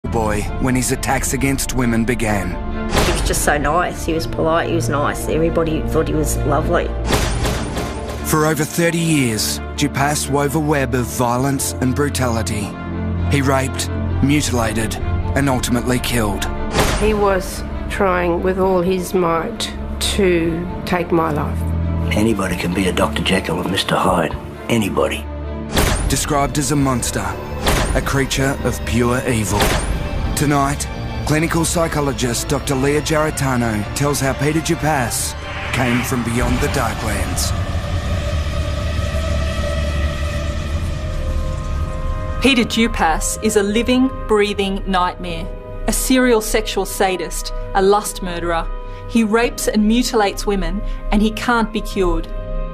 boy when his attacks against women began. He was just so nice. He was polite, he was nice. Everybody thought he was lovely. For over 30 years, Rapist wove a web of violence and brutality. He raped, mutilated, and ultimately killed. He was trying with all his might to take my life. Anybody can be a Dr. Jekyll and Mr. Hyde. Anybody. Described as a monster, a creature of pure evil. Tonight, clinical psychologist Dr. Leah Giarratano tells how Peter Rapist came from beyond the Darklands. Peter Rapist is a living, breathing nightmare, a serial sexual sadist, a lust murderer. He rapes and mutilates women, and he can't be cured.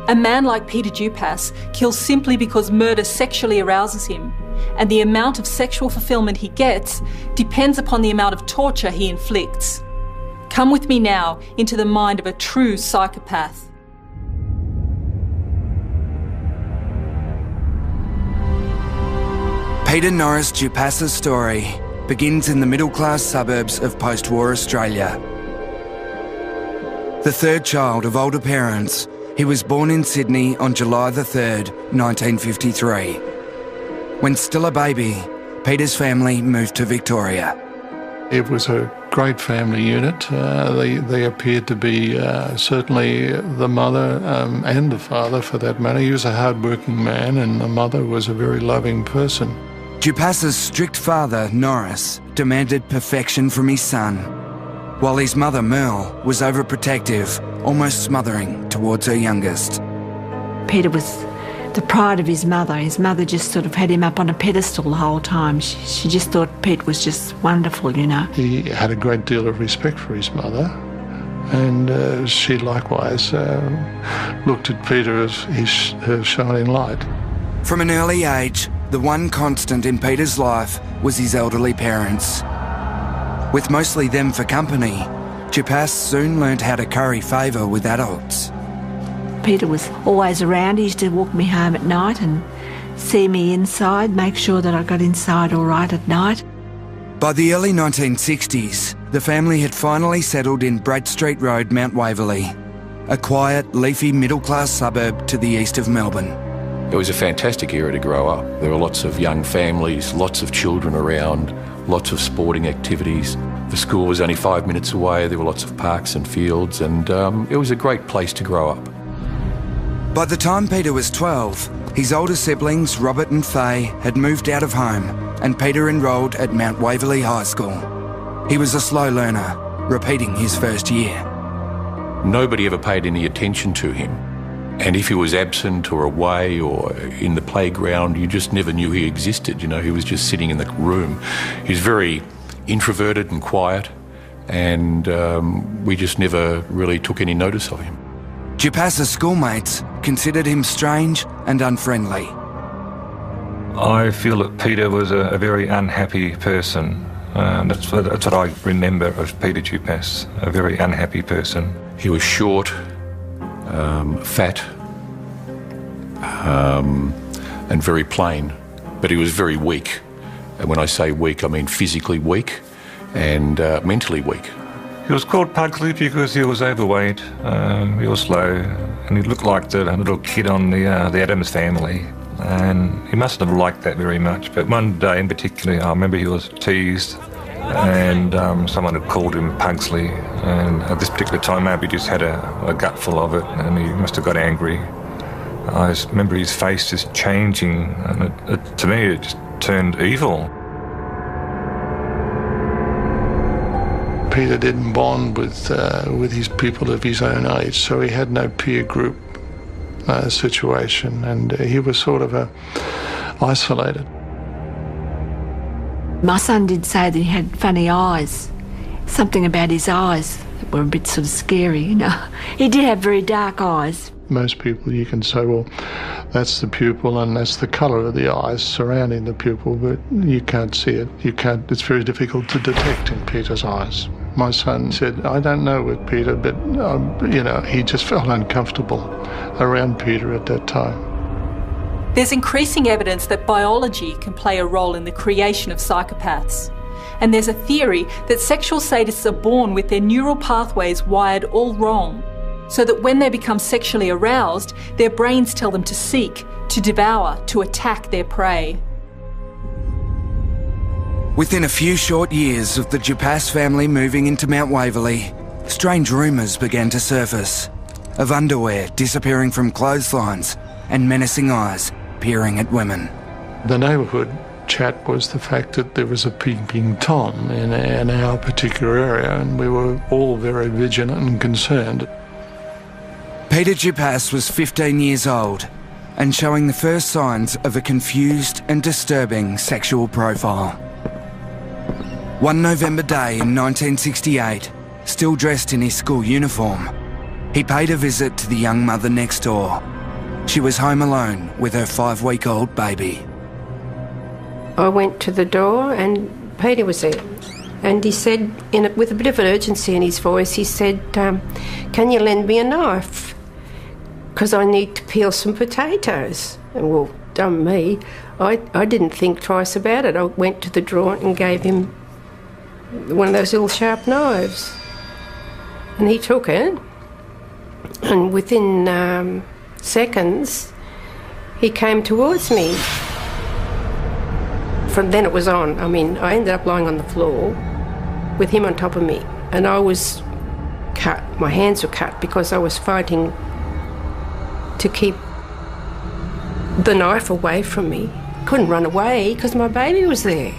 A man like Peter Rapist kills simply because murder sexually arouses him, and the amount of sexual fulfillment he gets depends upon the amount of torture he inflicts. Come with me now into the mind of a true psychopath. Peter Norris Rapist's story begins in the middle-class suburbs of post-war Australia. The third child of older parents, he was born in Sydney on July the 3rd, 1953. When still a baby, Peter's family moved to Victoria. It was a great family unit. They appeared to be certainly the mother and the father, for that matter. He was a hard-working man, and the mother was a very loving person. Rapist's strict father, Norris, demanded perfection from his son, while his mother, Merle, was overprotective, almost smothering towards her youngest. Peter was the pride of his mother. His mother just sort of had him up on a pedestal the whole time. She just thought Pete was just wonderful, you know. He had a great deal of respect for his mother, and she likewise looked at Peter as her shining light. From an early age, the one constant in Peter's life was his elderly parents. With mostly them for company, Rapist soon learned how to curry favour with adults. Peter was always around. He used to walk me home at night and see me inside, make sure that I got inside all right at night. By the early 1960s, the family had finally settled in Bradstreet Road, Mount Waverley, a quiet, leafy middle-class suburb to the east of Melbourne. It was a fantastic era to grow up. There were lots of young families, lots of children around, lots of sporting activities. The school was only 5 minutes away. There were lots of parks and fields, and it was a great place to grow up. By the time Peter was 12, his older siblings, Robert and Faye, had moved out of home, and Peter enrolled at Mount Waverley High School. He was a slow learner, repeating his first year. Nobody ever paid any attention to him. And if he was absent or away or in the playground, you just never knew he existed. You know, he was just sitting in the room. He was very introverted and quiet, and we just never really took any notice of him. Rapist's schoolmates considered him strange and unfriendly. I feel that Peter was a very unhappy person. That's what I remember of Peter Rapist, a very unhappy person. He was short, fat, and very plain, but he was very weak. And when I say weak, I mean physically weak and mentally weak. He was called Pugsley because he was overweight, he was slow, and he looked like the little kid on the Addams Family. And he mustn't have liked that very much. But one day in particular, I remember he was teased, and someone had called him Pugsley. And at this particular time, maybe he just had a gutful of it, and he must have got angry. I just remember his face just changing, and to me, it just turned evil. Peter didn't bond with his people of his own age, so he had no peer group situation, and he was sort of isolated. My son did say that he had funny eyes, something about his eyes that were a bit sort of scary, you know. He did have very dark eyes. Most people, you can say, well, that's the pupil and that's the colour of the eyes surrounding the pupil, but you can't see it. It's very difficult to detect in Peter's eyes. My son said, I don't know with Peter, but, he just felt uncomfortable around Peter at that time. There's increasing evidence that biology can play a role in the creation of psychopaths. And there's a theory that sexual sadists are born with their neural pathways wired all wrong, so that when they become sexually aroused, their brains tell them to seek, to devour, to attack their prey. Within a few short years of the Dupas family moving into Mount Waverley, strange rumours began to surface of underwear disappearing from clotheslines and menacing eyes peering at women. The neighbourhood chat was the fact that there was a peeping Tom in our particular area, and we were all very vigilant and concerned. Peter Dupas was 15 years old and showing the first signs of a confused and disturbing sexual profile. One November day in 1968, still dressed in his school uniform, he paid a visit to the young mother next door. She was home alone with her 5-week-old baby. I went to the door and Peter was there. And he said, with a bit of an urgency in his voice, he said, can you lend me a knife? Because I need to peel some potatoes. And well, dumb me, I didn't think twice about it. I went to the drawer and gave him one of those little sharp knives. And he took it. And within seconds, he came towards me. From then it was on. I mean, I ended up lying on the floor with him on top of me. And I was cut. My hands were cut because I was fighting to keep the knife away from me. Couldn't run away because my baby was there.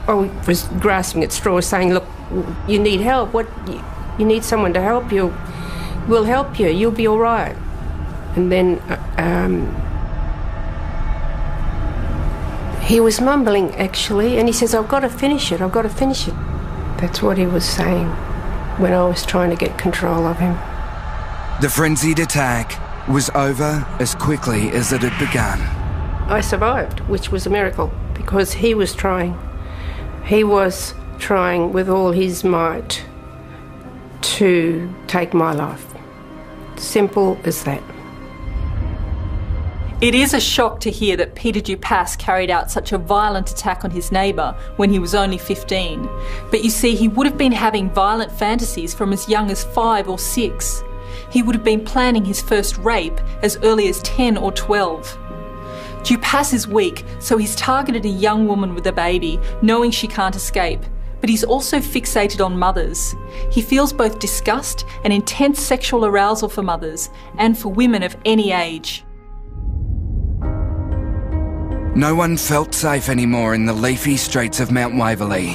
I was grasping at straws saying, look, you need help. You need someone to help you. We'll help you. You'll be all right. And then he was mumbling, actually, and he says, I've got to finish it. I've got to finish it. That's what he was saying when I was trying to get control of him. The frenzied attack was over as quickly as it had begun. I survived, which was a miracle, because he was trying. He was trying with all his might to take my life. Simple as that. It is a shock to hear that Peter Dupas carried out such a violent attack on his neighbour when he was only 15. But you see, he would have been having violent fantasies from as young as 5 or 6. He would have been planning his first rape as early as 10 or 12. Dupas is weak, so he's targeted a young woman with a baby, knowing she can't escape. But he's also fixated on mothers. He feels both disgust and intense sexual arousal for mothers, and for women of any age. No one felt safe anymore in the leafy streets of Mount Waverley.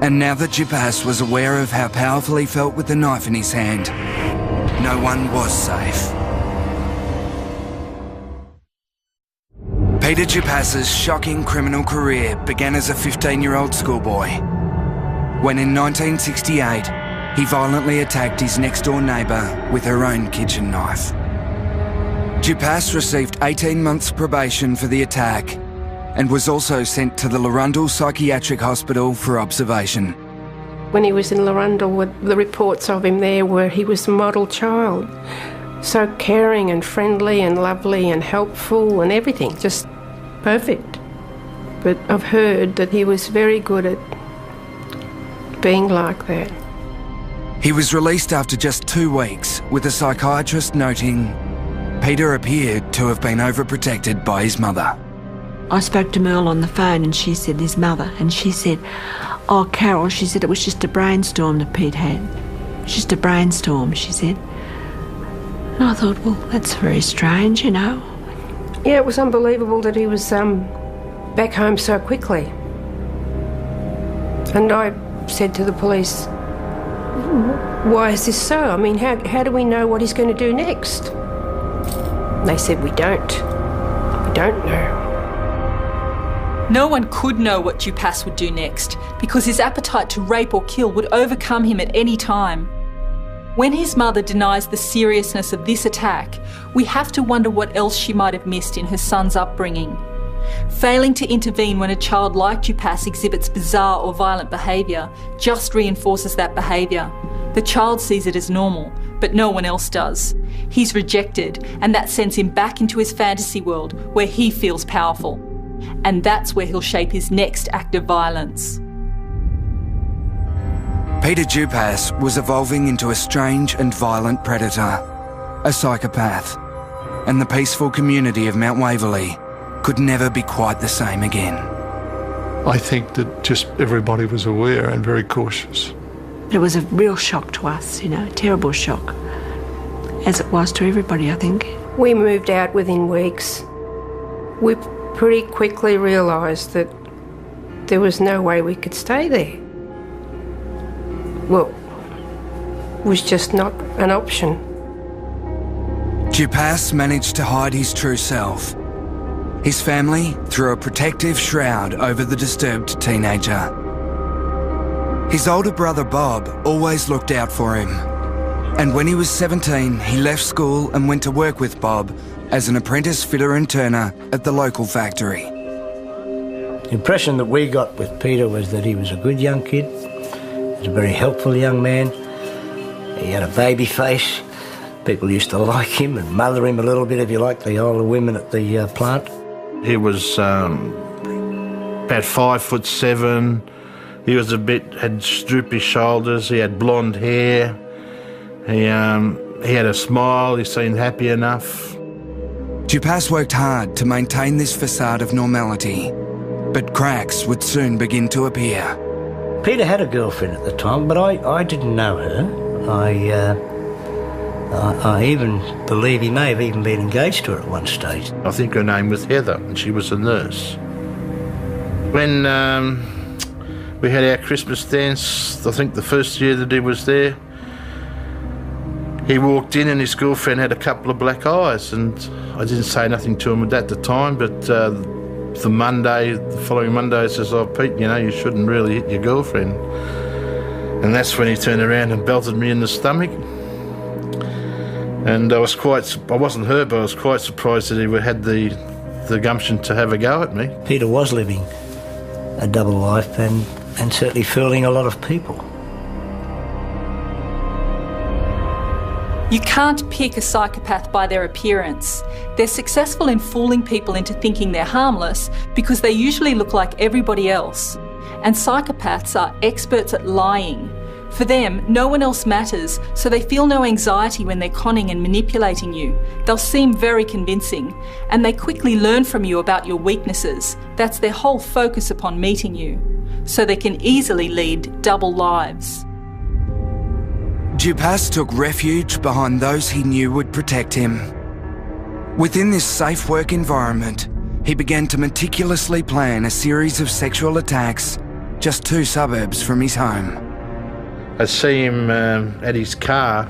And now that Dupas was aware of how powerful he felt with the knife in his hand, no one was safe. Peter Dupas's shocking criminal career began as a 15-year-old schoolboy, when in 1968 he violently attacked his next-door neighbour with her own kitchen knife. Dupas received 18 months probation for the attack and was also sent to the Larundel Psychiatric Hospital for observation. When he was in Larundel, the reports of him there were he was a model child. So caring and friendly and lovely and helpful and everything, just perfect. But I've heard that he was very good at being like that. He was released after just 2 weeks, with a psychiatrist noting Peter appeared to have been overprotected by his mother. I spoke to Merle on the phone and she said, his mother, and she said, oh, Carol, she said it was just a brainstorm that Pete had. Just a brainstorm, she said. And I thought, well, that's very strange, you know. Yeah, it was unbelievable that he was back home so quickly. And I said to the police, why is this so? I mean, how do we know what he's going to do next? They said, we don't know. No one could know what Dupas would do next, because his appetite to rape or kill would overcome him at any time. When his mother denies the seriousness of this attack, we have to wonder what else she might have missed in her son's upbringing. Failing to intervene when a child like Dupas exhibits bizarre or violent behaviour just reinforces that behaviour. The child sees it as normal, but no one else does. He's rejected, and that sends him back into his fantasy world where he feels powerful. And that's where he'll shape his next act of violence. Peter Dupas was evolving into a strange and violent predator, a psychopath, and the peaceful community of Mount Waverley could never be quite the same again. I think that just everybody was aware and very cautious. It was a real shock to us, you know, a terrible shock, as it was to everybody, I think. We moved out within weeks. We pretty quickly realised that there was no way we could stay there. Well, it was just not an option. Dupas managed to hide his true self. His family threw a protective shroud over the disturbed teenager. His older brother Bob always looked out for him. And when he was 17, he left school and went to work with Bob as an apprentice fitter and turner at the local factory. The impression that we got with Peter was that he was a good young kid. He was a very helpful young man. He had a baby face. People used to like him and mother him a little bit, if you like, the older women at the plant. He was about 5'7". He was had droopy shoulders. He had blonde hair. He had a smile. He seemed happy enough. Dupas worked hard to maintain this facade of normality, but cracks would soon begin to appear. Peter had a girlfriend at the time, but I didn't know her. I even believe he may have even been engaged to her at one stage. I think her name was Heather, and she was a nurse. When we had our Christmas dance, I think the first year that he was there, he walked in and his girlfriend had a couple of black eyes, and I didn't say nothing to him at the time, but the following Monday, he says, "Oh, Pete, you know, you shouldn't really hit your girlfriend." And that's when he turned around and belted me in the stomach. And I wasn't hurt, but I was quite surprised that he had the gumption to have a go at me. Peter was living a double life and certainly fooling a lot of people. You can't pick a psychopath by their appearance. They're successful in fooling people into thinking they're harmless because they usually look like everybody else. And psychopaths are experts at lying. For them, no one else matters, so they feel no anxiety when they're conning and manipulating you. They'll seem very convincing, and they quickly learn from you about your weaknesses. That's their whole focus upon meeting you. So they can easily lead double lives. Dupas took refuge behind those he knew would protect him. Within this safe work environment, he began to meticulously plan a series of sexual attacks just 2 suburbs from his home. I see him at his car,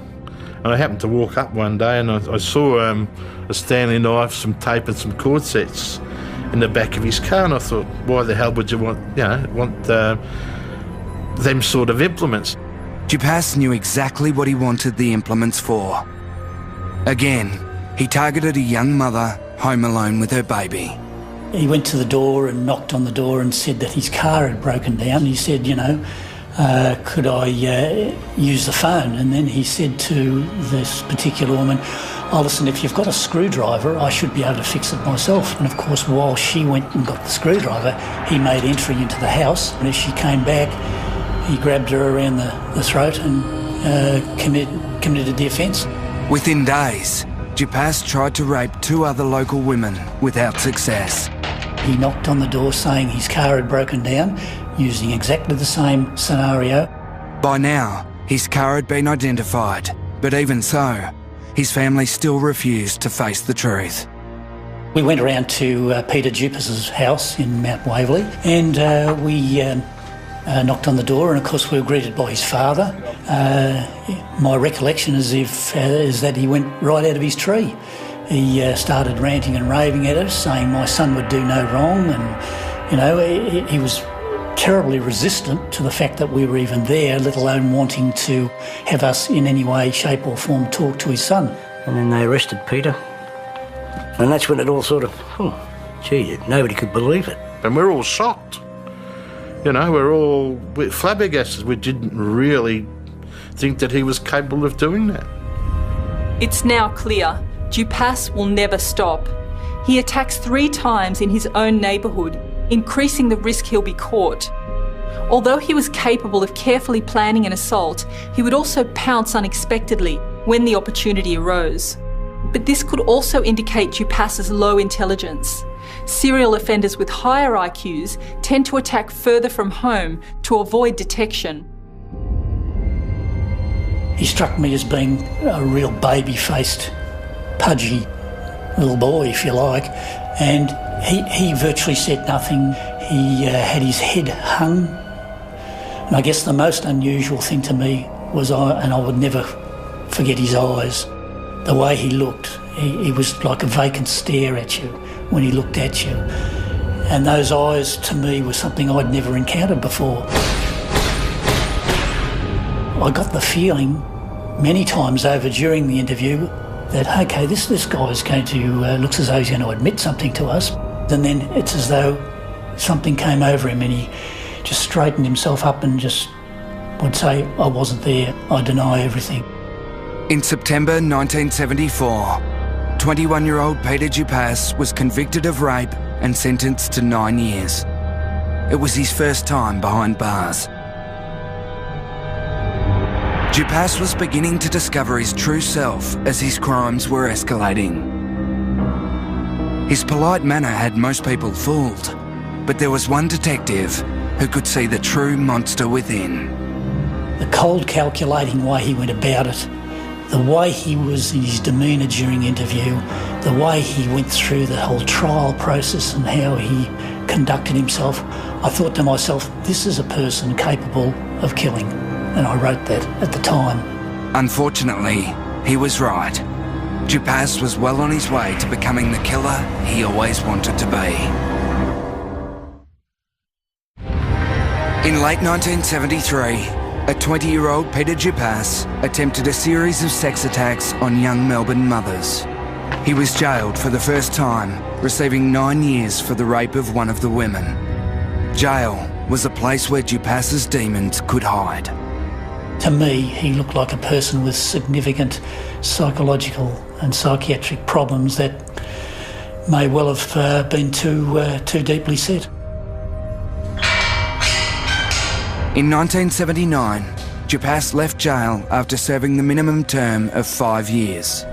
and I happened to walk up one day and I saw a Stanley knife, some tape and some cord sets in the back of his car, and I thought, why the hell would you want them sort of implements? Dupas knew exactly what he wanted the implements for. Again, he targeted a young mother home alone with her baby. He went to the door and knocked on the door and said that his car had broken down. He said, could I use the phone? And then he said to this particular woman, "Oh, listen, if you've got a screwdriver, I should be able to fix it myself." And of course, while she went and got the screwdriver, he made entry into the house. And as she came back, he grabbed her around the throat and committed the offence. Within days, Dupas tried to rape 2 other local women without success. He knocked on the door saying his car had broken down, using exactly the same scenario. By now, his car had been identified, but even so, his family still refused to face the truth. We went around to Peter Dupas's house in Mount Waverley, and we knocked on the door, and of course we were greeted by his father. My recollection is that he went right out of his tree. He started ranting and raving at us, saying my son would do no wrong, and he was terribly resistant to the fact that we were even there, let alone wanting to have us in any way, shape or form talk to his son. And then they arrested Peter, and that's when it all sort of, nobody could believe it. And we're all shocked. We're flabbergasted. We didn't really think that he was capable of doing that. It's now clear Dupas will never stop. He attacks 3 times in his own neighbourhood, increasing the risk he'll be caught. Although he was capable of carefully planning an assault, he would also pounce unexpectedly when the opportunity arose. But this could also indicate Dupass's low intelligence. Serial offenders with higher IQs tend to attack further from home to avoid detection. He struck me as being a real baby-faced, pudgy little boy, if you like, and he virtually said nothing. He had his head hung, and I guess the most unusual thing to me was, and I would never forget his eyes, the way he looked. He was like a vacant stare at you when he looked at you, and those eyes to me were something I'd never encountered before. I got the feeling many times over during the interview that, okay, this guy's going to, looks as though he's going to admit something to us. And then it's as though something came over him and he just straightened himself up and just would say, I wasn't there, I deny everything. In September 1974, 21-year-old Peter Dupass was convicted of rape and sentenced to 9 years. It was his first time behind bars. Dupass was beginning to discover his true self as his crimes were escalating. His polite manner had most people fooled, but there was one detective who could see the true monster within. The cold, calculating way he went about it, the way he was in his demeanour during interview, the way he went through the whole trial process and how he conducted himself, I thought to myself, this is a person capable of killing. And I wrote that at the time. Unfortunately, he was right. Dupass was well on his way to becoming the killer he always wanted to be. In late 1973, a 20-year-old Peter Dupass attempted a series of sex attacks on young Melbourne mothers. He was jailed for the first time, receiving 9 years for the rape of one of the women. Jail was a place where Dupass's demons could hide. To me, he looked like a person with significant psychological and psychiatric problems that may well have been too deeply set. In 1979, Dupass left jail after serving the minimum term of 5 years.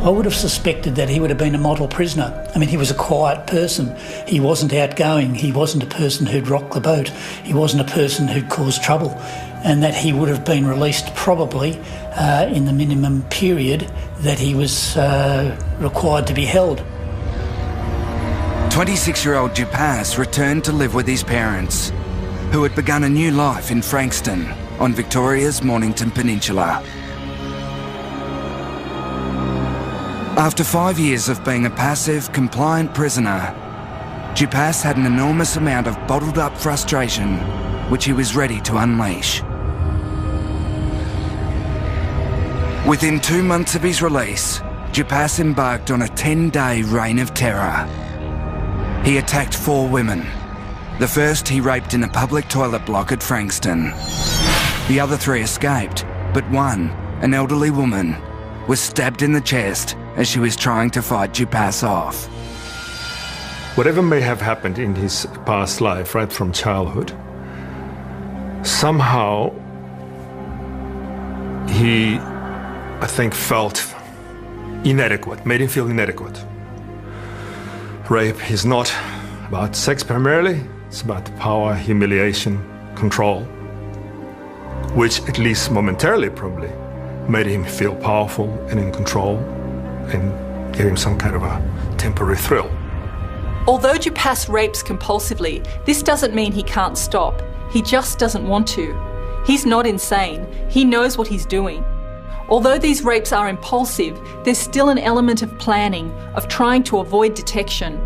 I would have suspected that he would have been a model prisoner. I mean, he was a quiet person. He wasn't outgoing. He wasn't a person who'd rock the boat. He wasn't a person who'd cause trouble. And that he would have been released probably in the minimum period that he was required to be held. 26-year-old Dupass returned to live with his parents, who had begun a new life in Frankston on Victoria's Mornington Peninsula. After 5 years of being a passive, compliant prisoner, Dupass had an enormous amount of bottled-up frustration which he was ready to unleash. Within 2 months of his release, Dupass embarked on a 10-day reign of terror. He attacked 4 women. The first he raped in a public toilet block at Frankston. The other 3 escaped, but one, an elderly woman, was stabbed in the chest as she was trying to fight Dupass off. Whatever may have happened in his past life, right from childhood, somehow he, I think, felt inadequate, made him feel inadequate. Rape is not about sex primarily, it's about power, humiliation, control, which at least momentarily probably made him feel powerful and in control and gave him some kind of a temporary thrill. Although Dupass rapes compulsively, this doesn't mean he can't stop. He just doesn't want to. He's not insane. He knows what he's doing. Although these rapes are impulsive, there's still an element of planning, of trying to avoid detection.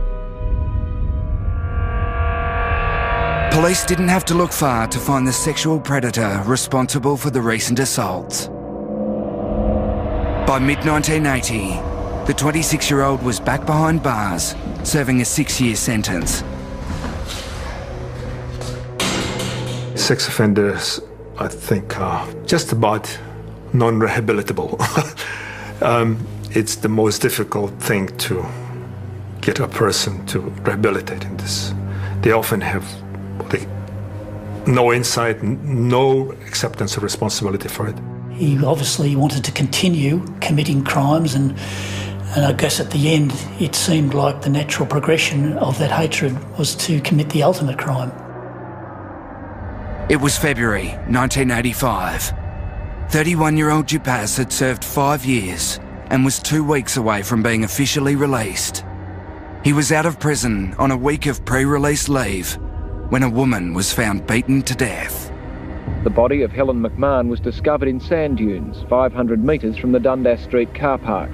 Police didn't have to look far to find the sexual predator responsible for the recent assaults. By mid-1980, the 26-year-old was back behind bars, serving a 6-year sentence. Sex offenders, I think, are just about non-rehabilitable. It's the most difficult thing to get a person to rehabilitate in this. They often have no insight, no acceptance of responsibility for it. He obviously wanted to continue committing crimes, and I guess at the end it seemed like the natural progression of that hatred was to commit the ultimate crime. It was February 1985. 31-year-old Dupas had served 5 years and was 2 weeks away from being officially released. He was out of prison on a week of pre-release leave when a woman was found beaten to death. The body of Helen McMahon was discovered in sand dunes 500 metres from the Dundas Street car park.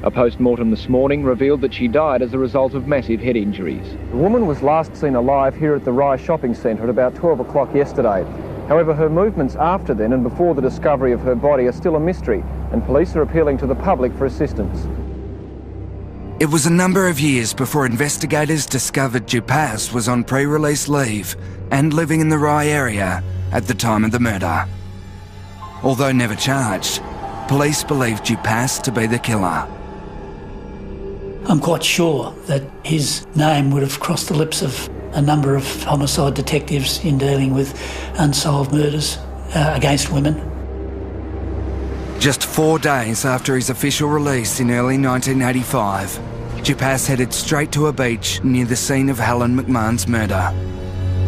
A post-mortem this morning revealed that she died as a result of massive head injuries. The woman was last seen alive here at the Rye Shopping Centre at about 12 o'clock yesterday. However, her movements after then and before the discovery of her body are still a mystery, and police are appealing to the public for assistance. It was a number of years before investigators discovered Dupas was on pre-release leave and living in the Rye area at the time of the murder. Although never charged, police believed Dupas to be the killer. I'm quite sure that his name would have crossed the lips of a number of homicide detectives in dealing with unsolved murders against women. Just 4 days after his official release in early 1985, Dupas headed straight to a beach near the scene of Helen McMahon's murder.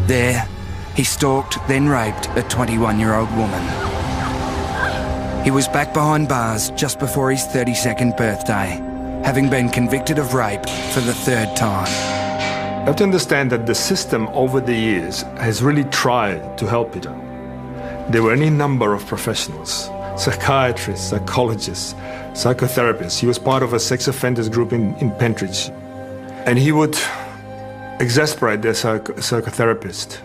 There, he stalked, then raped a 21-year-old woman. He was back behind bars just before his 32nd birthday, having been convicted of rape for the 3rd time. You have to understand that the system over the years has really tried to help Peter. There were any number of professionals, psychiatrists, psychologists, psychotherapists. He was part of a sex offenders group in Pentridge. And he would exasperate their psychotherapist,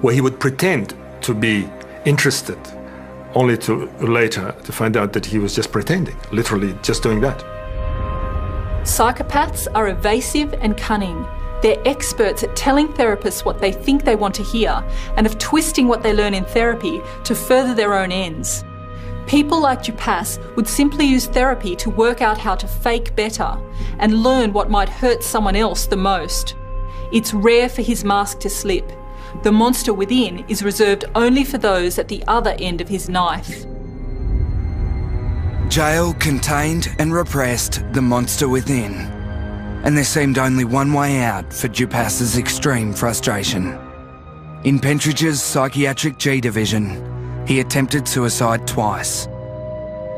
where he would pretend to be interested, only to later to find out that he was just pretending, literally just doing that. Psychopaths are evasive and cunning. They're experts at telling therapists what they think they want to hear and of twisting what they learn in therapy to further their own ends. People like Dupas would simply use therapy to work out how to fake better and learn what might hurt someone else the most. It's rare for his mask to slip. The monster within is reserved only for those at the other end of his knife. Jail contained and repressed the monster within, and there seemed only one way out for Dupas's extreme frustration. In Pentridge's psychiatric G division, he attempted suicide twice.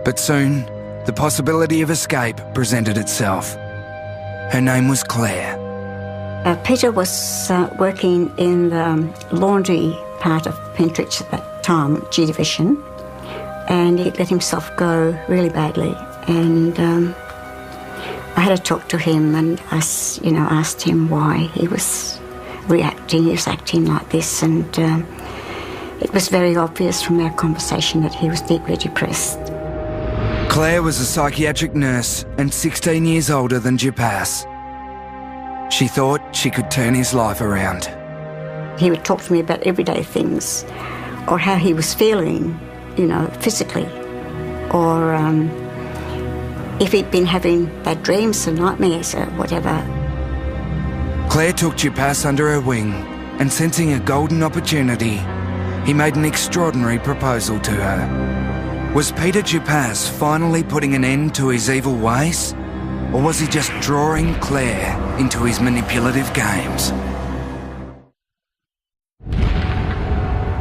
But soon, the possibility of escape presented itself. Her name was Claire. Peter was working in the laundry part of Pentridge at that time, G division, and he let himself go really badly. And I had to talk to him and asked him why he was reacting. He was acting like this, and it was very obvious from our conversation that he was deeply depressed. Claire was a psychiatric nurse and 16 years older than Dupas. She thought she could turn his life around. He would talk to me about everyday things, or how he was feeling, physically, or if he'd been having bad dreams or nightmares or whatever. Claire took Dupas under her wing, and sensing a golden opportunity, he made an extraordinary proposal to her. Was Peter Dupas finally putting an end to his evil ways? Or was he just drawing Claire into his manipulative games?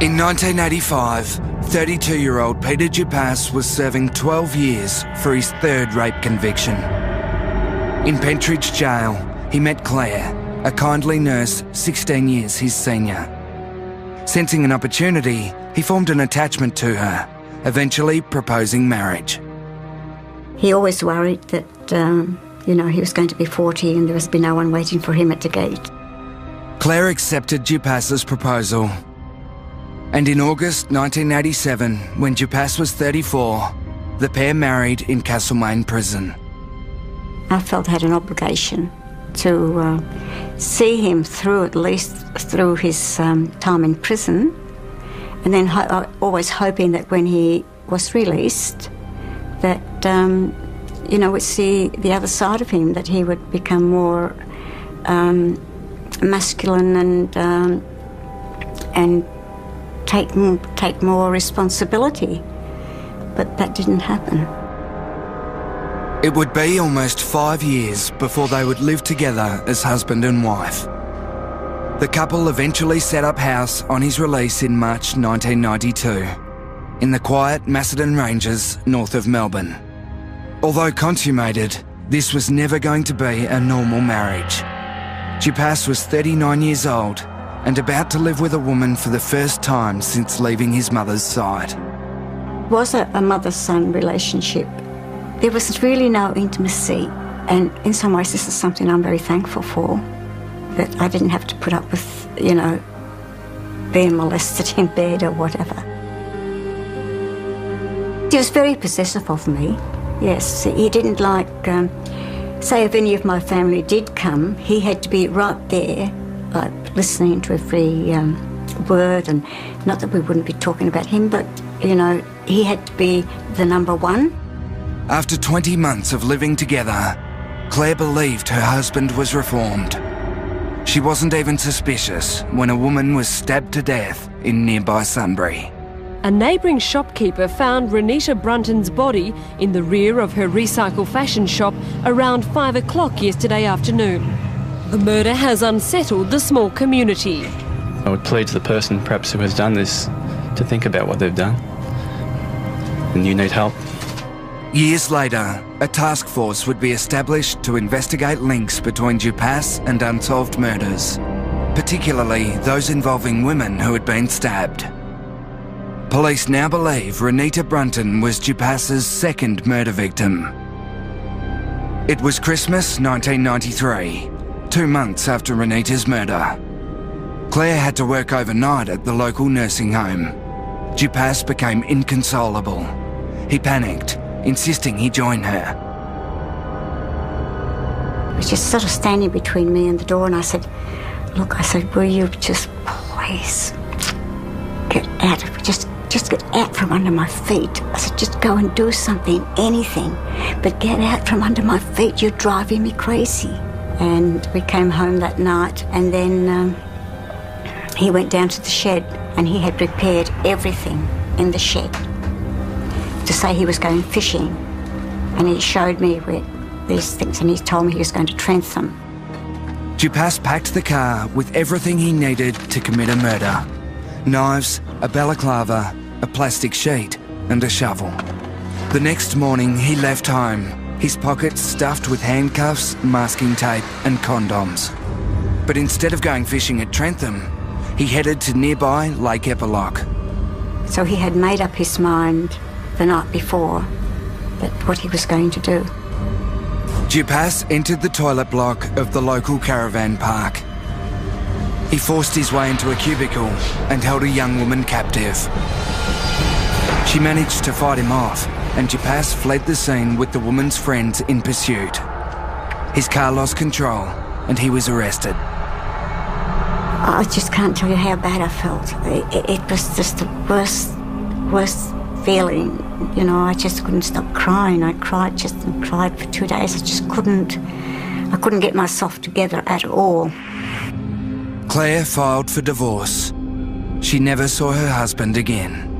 In 1985, 32-year-old Peter Dupas was serving 12 years for his 3rd rape conviction. In Pentridge Jail, he met Claire, a kindly nurse 16 years his senior. Sensing an opportunity, he formed an attachment to her, eventually proposing marriage. He always worried that, he was going to be 40 and there was be no one waiting for him at the gate. Claire accepted Dupas's proposal. And in August 1987, when Dupas was 34, the pair married in Castlemaine prison. I felt I had an obligation to see him through, at least through his time in prison, and then always hoping that when he was released, that we'd see the other side of him, that he would become more masculine and take more responsibility. But that didn't happen. It would be almost 5 years before they would live together as husband and wife. The couple eventually set up house on his release in March 1992, in the quiet Macedon Ranges north of Melbourne. Although consummated, this was never going to be a normal marriage. Dupas was 39 years old and about to live with a woman for the first time since leaving his mother's side. It was a mother-son relationship. There was really no intimacy, and in some ways this is something I'm very thankful for, that I didn't have to put up with, being molested in bed or whatever. He was very possessive of me, yes. He didn't like, say if any of my family did come, he had to be right there, like listening to every word, and not that we wouldn't be talking about him, but, he had to be the number one. After 20 months of living together, Claire believed her husband was reformed. She wasn't even suspicious when a woman was stabbed to death in nearby Sunbury. A neighbouring shopkeeper found Renita Brunton's body in the rear of her recycle fashion shop around 5 o'clock yesterday afternoon. The murder has unsettled the small community. I would plead to the person perhaps who has done this to think about what they've done. And you need help. Years later, a task force would be established to investigate links between Dupas and unsolved murders, particularly those involving women who had been stabbed. Police now believe Renita Brunton was Dupas's second murder victim. It was Christmas 1993, 2 months after Renita's murder. Claire had to work overnight at the local nursing home. Dupas became inconsolable. He panicked, insisting he join her. He was just sort of standing between me and the door, and I said, look, will you just please get out of, just get out from under my feet. I said, just go and do something, anything, but get out from under my feet, you're driving me crazy. And we came home that night, and then he went down to the shed, and he had prepared everything in the shed to say he was going fishing, and he showed me where these things, and he told me he was going to Trentham. Dupas packed the car with everything he needed to commit a murder. Knives, a balaclava, a plastic sheet, and a shovel. The next morning he left home, his pockets stuffed with handcuffs, masking tape and condoms. But instead of going fishing at Trentham, he headed to nearby Lake Epilogue. So he had made up his mind the night before that what he was going to do. Dupas entered the toilet block of the local caravan park. He forced his way into a cubicle and held a young woman captive. She managed to fight him off, and Dupas fled the scene with the woman's friends in pursuit. His car lost control and he was arrested. I just can't tell you how bad I felt. It was just the worst feeling. I just couldn't stop crying. I cried for 2 days. I couldn't get myself together at all. Claire filed for divorce. She never saw her husband again.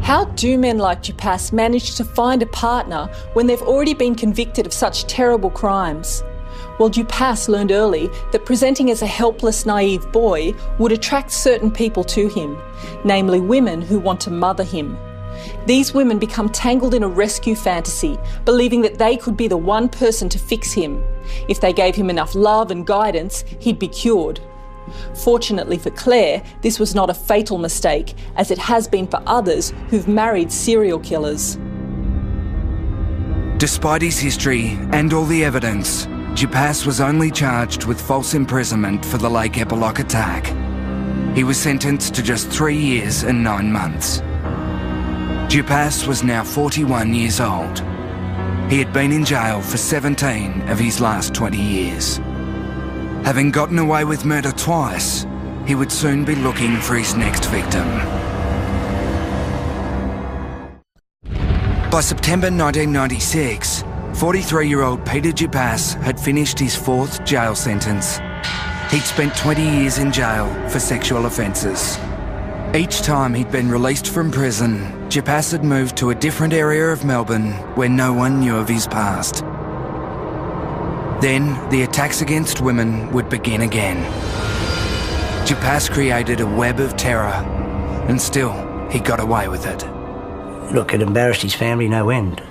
How do men like Dupas manage to find a partner when they've already been convicted of such terrible crimes? Well, Dupas learned early that presenting as a helpless, naive boy would attract certain people to him, namely women who want to mother him. These women become tangled in a rescue fantasy, believing that they could be the one person to fix him. If they gave him enough love and guidance, he'd be cured. Fortunately for Claire, this was not a fatal mistake, as it has been for others who've married serial killers. Despite his history and all the evidence, Dupas was only charged with false imprisonment for the Lake Epilogue attack. He was sentenced to just 3 years and 9 months. Dupas was now 41 years old. He had been in jail for 17 of his last 20 years. Having gotten away with murder twice, he would soon be looking for his next victim. By September 1996, 43-year-old Peter Dupas had finished his 4th jail sentence. He'd spent 20 years in jail for sexual offences. Each time he'd been released from prison, Jupas had moved to a different area of Melbourne where no one knew of his past. Then the attacks against women would begin again. Jupas created a web of terror, and still he got away with it. Look, it embarrassed his family no end.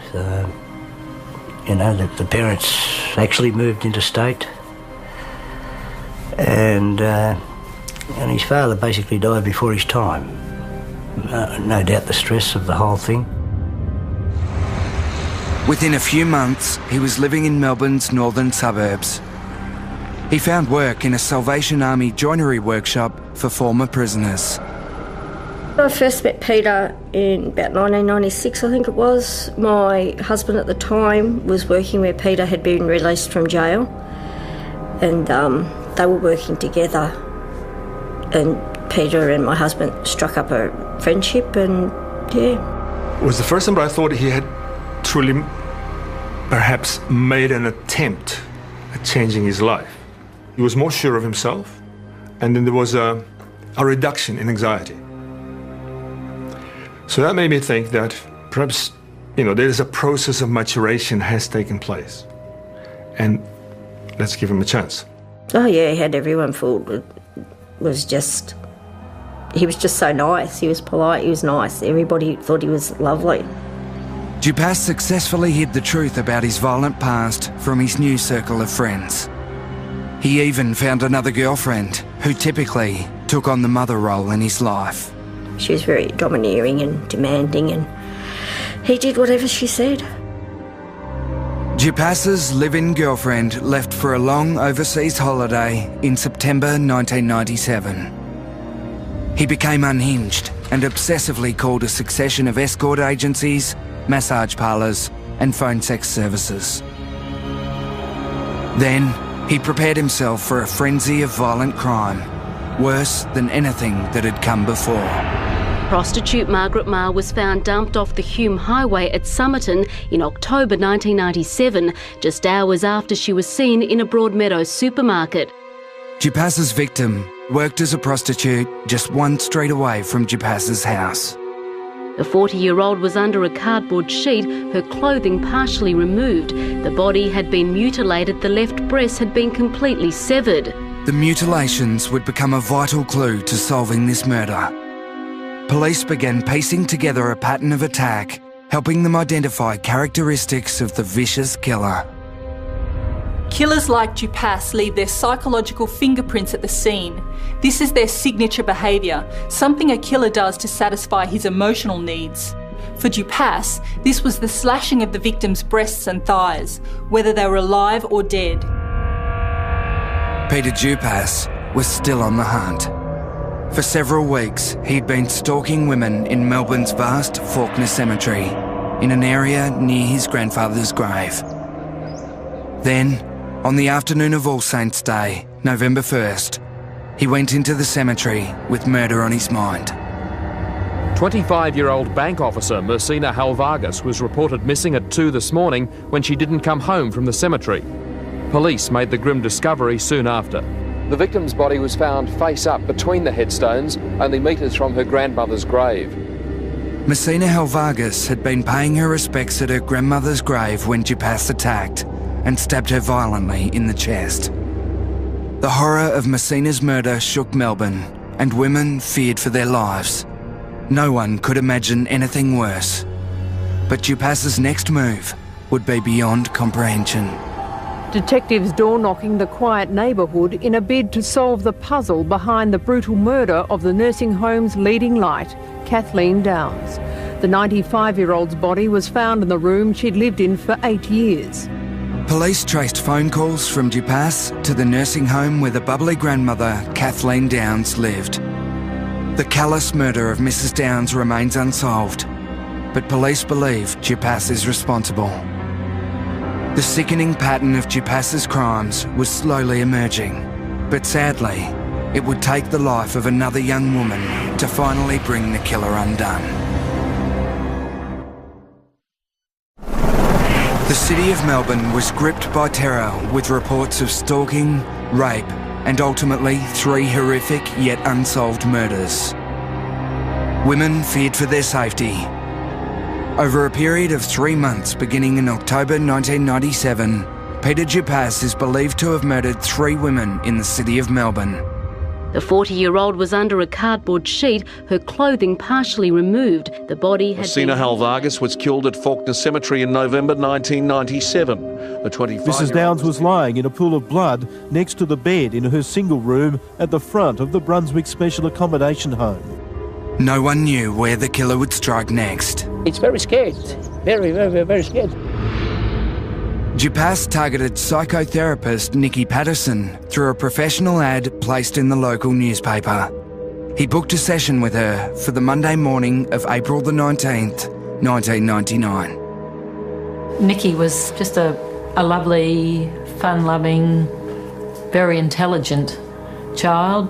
You know, the parents actually moved interstate, and his father basically died before his time. No doubt the stress of the whole thing. Within a few months, he was living in Melbourne's northern suburbs. He found work in a Salvation Army joinery workshop for former prisoners. I first met Peter in about 1996, I think it was. My husband at the time was working where Peter had been released from jail, and they were working together. And Peter and my husband struck up a friendship, and yeah. It was the first time I thought he had truly perhaps made an attempt at changing his life. He was more sure of himself, and then there was a reduction in anxiety. So that made me think that perhaps, you know, there is a process of maturation has taken place, and let's give him a chance. Oh yeah, he had everyone fooled. He was just so nice. He was polite, he was nice. Everybody thought he was lovely. Jupas successfully hid the truth about his violent past from his new circle of friends. He even found another girlfriend who typically took on the mother role in his life. She was very domineering and demanding, and he did whatever she said. Jupas's live-in girlfriend left for a long overseas holiday in September 1997. He became unhinged and obsessively called a succession of escort agencies, massage parlours and phone sex services. Then he prepared himself for a frenzy of violent crime, worse than anything that had come before. Prostitute Margaret Marr was found dumped off the Hume Highway at Somerton in October 1997, just hours after she was seen in a Broadmeadows supermarket. Jupas's victim worked as a prostitute just one street away from Jupas's house. The 40-year-old was under a cardboard sheet, her clothing partially removed. The body had been mutilated, the left breast had been completely severed. The mutilations would become a vital clue to solving this murder. Police began piecing together a pattern of attack, helping them identify characteristics of the vicious killer. Killers like Jupas leave their psychological fingerprints at the scene. This is their signature behaviour, something a killer does to satisfy his emotional needs. For Jupas, this was the slashing of the victim's breasts and thighs, whether they were alive or dead. Peter Jupas was still on the hunt. For several weeks, he'd been stalking women in Melbourne's vast Fawkner Cemetery, in an area near his grandfather's grave. Then, on the afternoon of All Saints' Day, November 1st, he went into the cemetery with murder on his mind. 25-year-old bank officer Mersina Halvargas was reported missing at 2 this morning when she didn't come home from the cemetery. Police made the grim discovery soon after. The victim's body was found face up between the headstones, only metres from her grandmother's grave. Mersina Halvargas had been paying her respects at her grandmother's grave when Jupas attacked and stabbed her violently in the chest. The horror of Mersina's murder shook Melbourne, and women feared for their lives. No one could imagine anything worse. But Jupas's next move would be beyond comprehension. Detectives door-knocking the quiet neighbourhood in a bid to solve the puzzle behind the brutal murder of the nursing home's leading light, Kathleen Downs. The 95-year-old's body was found in the room she'd lived in for 8 years. Police traced phone calls from Jupas to the nursing home where the bubbly grandmother, Kathleen Downs, lived. The callous murder of Mrs. Downs remains unsolved, but police believe Jupas is responsible. The sickening pattern of Jupas's crimes was slowly emerging, but sadly, it would take the life of another young woman to finally bring the killer undone. The city of Melbourne was gripped by terror with reports of stalking, rape, and ultimately 3 horrific yet unsolved murders. Women feared for their safety. Over a period of 3 months beginning in October 1997, Peter Dupas is believed to have murdered 3 women in the city of Melbourne. The 40-year-old was under a cardboard sheet, her clothing partially removed. The body had Messina Halvargas was killed at Faulkner Cemetery in November 1997. The 25-year-old Mrs Downs was lying in a pool of blood next to the bed in her single room at the front of the Brunswick Special Accommodation Home. No one knew where the killer would strike next. It's very scared. Very, very, very scared. Dupas targeted psychotherapist Nikki Patterson through a professional ad placed in the local newspaper. He booked a session with her for the Monday morning of April the 19th, 1999. Nikki was just a lovely, fun-loving, very intelligent child.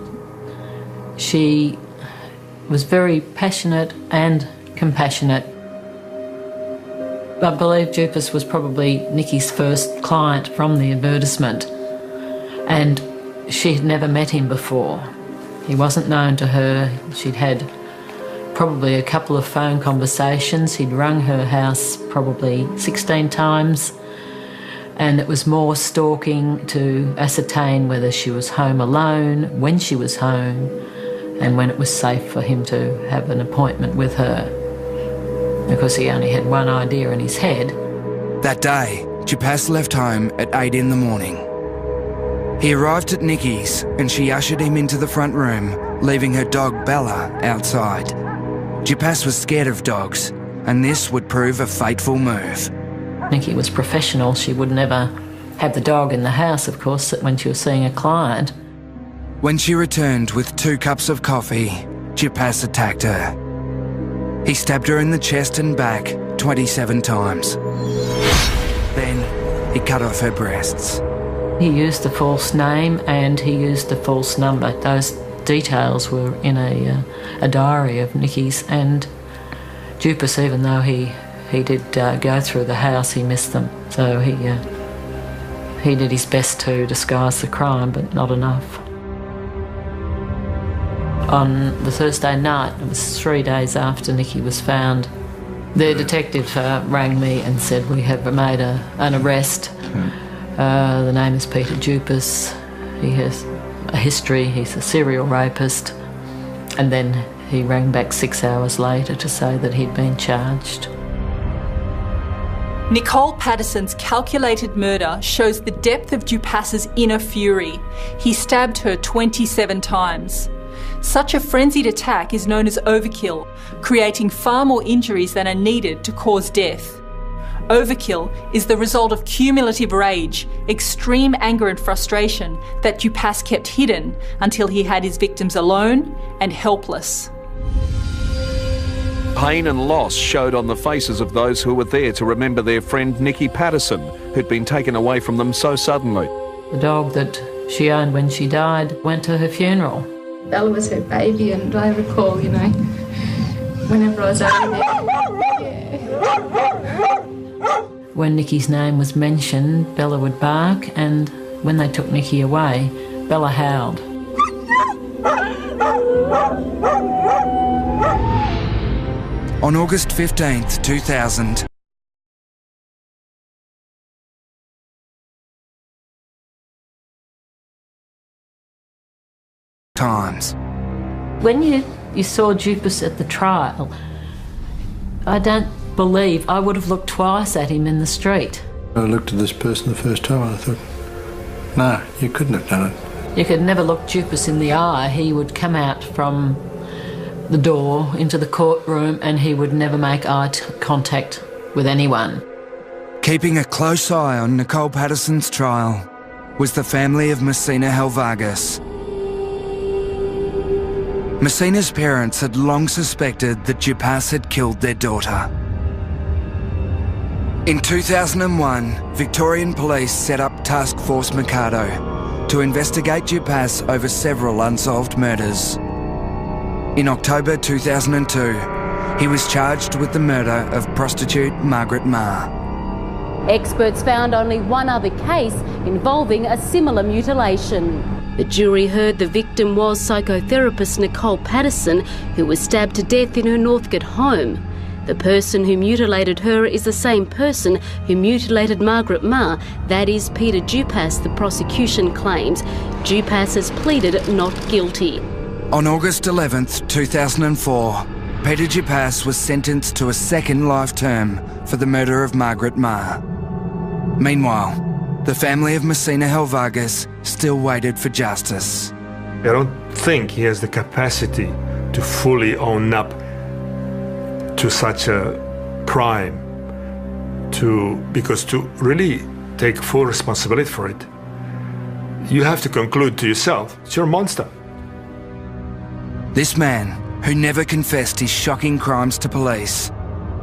She was very passionate and compassionate. I believe Dupas was probably Nikki's first client from the advertisement, and she had never met him before. He wasn't known to her. She'd had probably a couple of phone conversations. He'd rung her house probably 16 times, and it was more stalking to ascertain whether she was home alone, when she was home, and when it was safe for him to have an appointment with her, because he only had one idea in his head. That day, Dupas left home at 8 in the morning. He arrived at Nikki's and she ushered him into the front room, leaving her dog Bella outside. Dupas was scared of dogs, and this would prove a fateful move. Nikki was professional. She would never have the dog in the house, of course, when she was seeing a client. When she returned with 2 cups of coffee, Dupas attacked her. He stabbed her in the chest and back 27 times. Then he cut off her breasts. He used a false name and he used a false number. Those details were in a diary of Nikki's, and Dupas, even though he did go through the house, he missed them. So he did his best to disguise the crime, but not enough. On the Thursday night, it was 3 days after Nikki was found, the detective rang me and said, we have made an arrest. The name is Peter Dupas. He has a history, he's a serial rapist. And then he rang back 6 hours later to say that he'd been charged. Nicole Patterson's calculated murder shows the depth of Dupas's inner fury. He stabbed her 27 times. Such a frenzied attack is known as overkill, creating far more injuries than are needed to cause death. Overkill is the result of cumulative rage, extreme anger and frustration that Dupas kept hidden until he had his victims alone and helpless. Pain and loss showed on the faces of those who were there to remember their friend Nikki Patterson, who'd been taken away from them so suddenly. The dog that she owned when she died went to her funeral. Bella was her baby, and I recall, whenever I was over there. When Nikki's name was mentioned, Bella would bark, and when they took Nikki away, Bella howled. On August 15th, 2000, times. When you saw Dupas at the trial, I don't believe I would have looked twice at him in the street. I looked at this person the first time and I thought, no, you couldn't have done it. You could never look Dupas in the eye. He would come out from the door into the courtroom and he would never make eye contact with anyone. Keeping a close eye on Nicole Patterson's trial was the family of Messina Halvargas. Messina's parents had long suspected that Dupas had killed their daughter. In 2001, Victorian police set up Task Force Mikado to investigate Dupas over several unsolved murders. In October 2002, he was charged with the murder of prostitute Margaret Marr. Experts found only one other case involving a similar mutilation. The jury heard the victim was psychotherapist Nicole Patterson, who was stabbed to death in her Northcote home. The person who mutilated her is the same person who mutilated Margaret Marr, that is Peter Dupas, the prosecution claims. Dupas has pleaded not guilty. On August 11th, 2004, Peter Dupas was sentenced to a second life term for the murder of Margaret Marr. Meanwhile, the family of Messina Helvargas still waited for justice. I don't think he has the capacity to fully own up to such a crime, because to really take full responsibility for it, you have to conclude to yourself, it's your monster. This man, who never confessed his shocking crimes to police,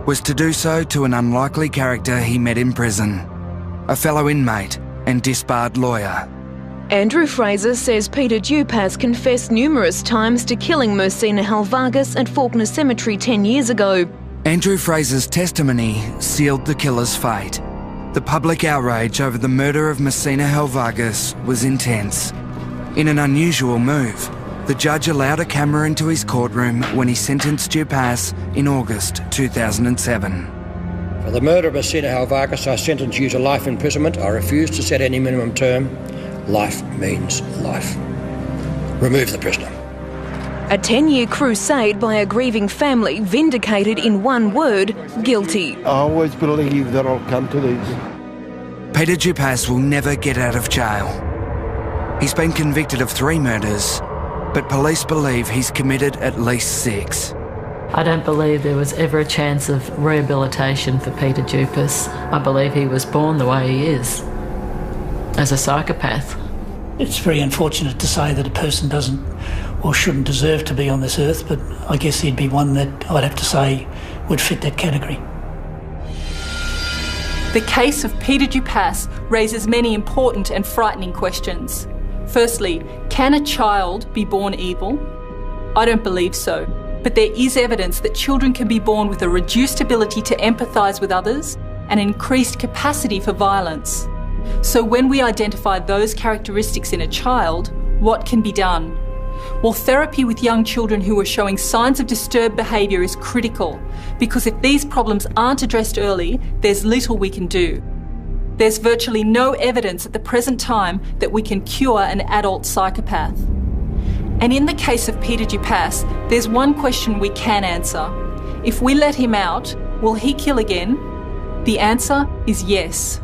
was to do so to an unlikely character he met in prison, a fellow inmate and disbarred lawyer. Andrew Fraser says Peter Dupas confessed numerous times to killing Messina Helvargas at Faulkner Cemetery 10 years ago. Andrew Fraser's testimony sealed the killer's fate. The public outrage over the murder of Messina Helvargas was intense. In an unusual move, the judge allowed a camera into his courtroom when he sentenced Dupas in August 2007. For the murder of Messina Helvargas, I sentence you to life imprisonment. I refuse to set any minimum term. Life means life. Remove the prisoner. A 10-year crusade by a grieving family vindicated in one word, guilty. I always believe that I'll come to these. Peter Dupas will never get out of jail. He's been convicted of 3 murders, but police believe he's committed at least 6. I don't believe there was ever a chance of rehabilitation for Peter Dupas. I believe he was born the way he is, as a psychopath. It's very unfortunate to say that a person doesn't or shouldn't deserve to be on this earth, but I guess he'd be one that I'd have to say would fit that category. The case of Peter Dupas raises many important and frightening questions. Firstly, can a child be born evil? I don't believe so, but there is evidence that children can be born with a reduced ability to empathise with others and increased capacity for violence. So when we identify those characteristics in a child, what can be done? Well, therapy with young children who are showing signs of disturbed behaviour is critical, because if these problems aren't addressed early, there's little we can do. There's virtually no evidence at the present time that we can cure an adult psychopath. And in the case of Peter Dupas, there's one question we can answer. If we let him out, will he kill again? The answer is yes.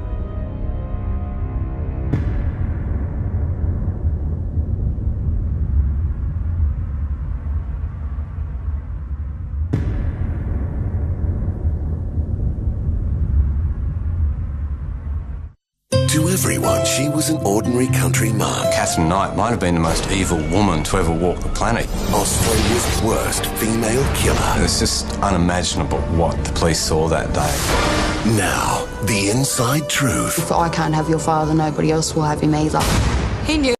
To everyone, she was an ordinary country mum. Catherine Knight might have been the most evil woman to ever walk the planet. Australia's worst female killer. It's just unimaginable what the police saw that day. Now, the inside truth. If I can't have your father, nobody else will have him either. He knew